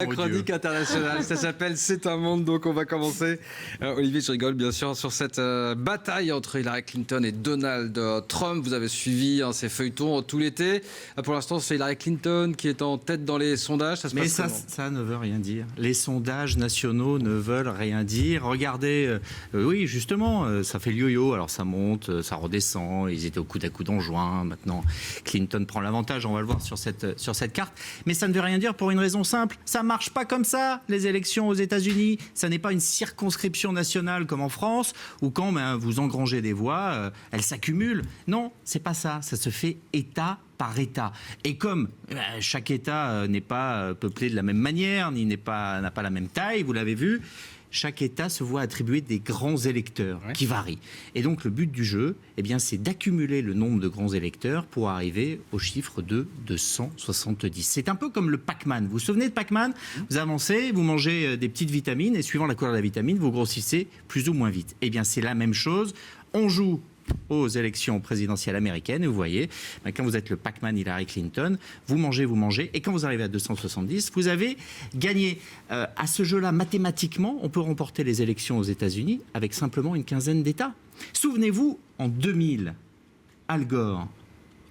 La chronique internationale, ça s'appelle C'est un monde, donc on va commencer. Olivier, je rigole bien sûr sur cette bataille entre Hillary Clinton et Donald Trump. Vous avez suivi ces feuilletons tout l'été. Pour l'instant, c'est Hillary Clinton qui est en tête dans les sondages. Mais ça ne veut rien dire. Les sondages nationaux ne veulent rien dire. Regardez, oui, justement, ça fait le yo-yo. Alors ça monte, ça redescend. Ils étaient au coude à coude en juin. Maintenant, Clinton prend l'avantage. On va le voir sur cette carte. Mais ça ne veut rien dire pour une raison simple. Ça marche pas comme ça, les élections aux États-Unis. Ça n'est pas une circonscription nationale comme en France, où quand vous engrangez des voix, elles s'accumulent. Non, c'est pas ça. Ça se fait État par État. Et comme chaque État n'est pas peuplé de la même manière, n'a pas la même taille, vous l'avez vu, chaque État se voit attribuer des grands électeurs qui varient. Et donc le but du jeu, c'est d'accumuler le nombre de grands électeurs pour arriver au chiffre de 270. C'est un peu comme le Pac-Man. Vous vous souvenez de Pac-Man ? Vous avancez, vous mangez des petites vitamines et suivant la couleur de la vitamine, vous grossissez plus ou moins vite. C'est la même chose. On joue aux élections présidentielles américaines et vous voyez, quand vous êtes le Pac-Man Hillary Clinton, vous mangez et quand vous arrivez à 270, vous avez gagné. À ce jeu-là, mathématiquement, on peut remporter les élections aux États-Unis avec simplement une quinzaine d'États. Souvenez-vous, en 2000, Al Gore,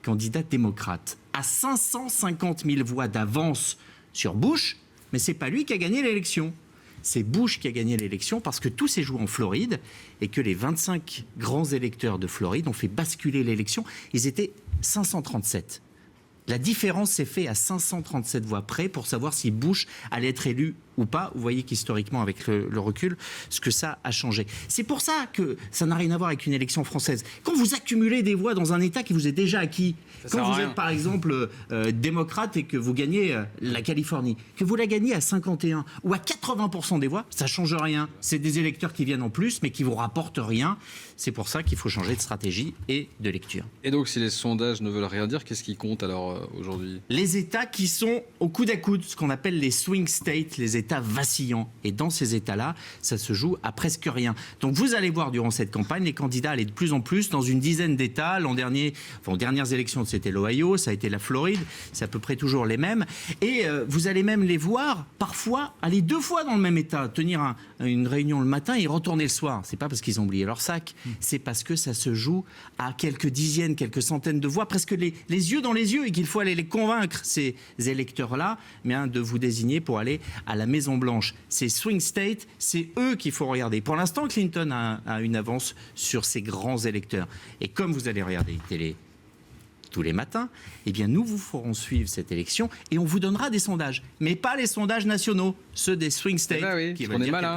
candidat démocrate, a 550 000 voix d'avance sur Bush, mais c'est pas lui qui a gagné l'élection. C'est Bush qui a gagné l'élection parce que tout s'est joué en Floride et que les 25 grands électeurs de Floride ont fait basculer l'élection. Ils étaient 537. La différence s'est faite à 537 voix près pour savoir si Bush allait être élu ou pas. Vous voyez qu'historiquement, avec le recul, ce que ça a changé. C'est pour ça que ça n'a rien à voir avec une élection française. Quand vous accumulez des voix dans un État qui vous est déjà acquis, quand vous êtes par exemple démocrate et que vous gagnez la Californie, que vous la gagnez à 51 ou à 80% des voix, ça ne change rien. C'est des électeurs qui viennent en plus mais qui ne vous rapportent rien. C'est pour ça qu'il faut changer de stratégie et de lecture. Et donc si les sondages ne veulent rien dire, qu'est-ce qui compte alors aujourd'hui ? Les États qui sont au coude à coude, ce qu'on appelle les swing states, les États vacillants. Et dans ces États-là, ça se joue à presque rien. Donc vous allez voir durant cette campagne, les candidats allaient de plus en plus dans une dizaine d'États. L'an dernier, aux dernières élections, c'était l'Ohio, ça a été la Floride, c'est à peu près toujours les mêmes. Et vous allez même les voir parfois aller 2 fois dans le même État, tenir une réunion le matin et retourner le soir. C'est pas parce qu'ils ont oublié leur sac, c'est parce que ça se joue à quelques dizaines, quelques centaines de voix, presque les yeux dans les yeux, et qu'il faut aller les convaincre, ces électeurs-là, de vous désigner pour aller à la Maison-Blanche. Ces swing states, c'est eux qu'il faut regarder. Pour l'instant, Clinton a une avance sur ces grands électeurs. Et comme vous allez regarder les télé tous les matins, nous vous ferons suivre cette élection et on vous donnera des sondages. Mais pas les sondages nationaux, ceux des swing states. Qui on est malin.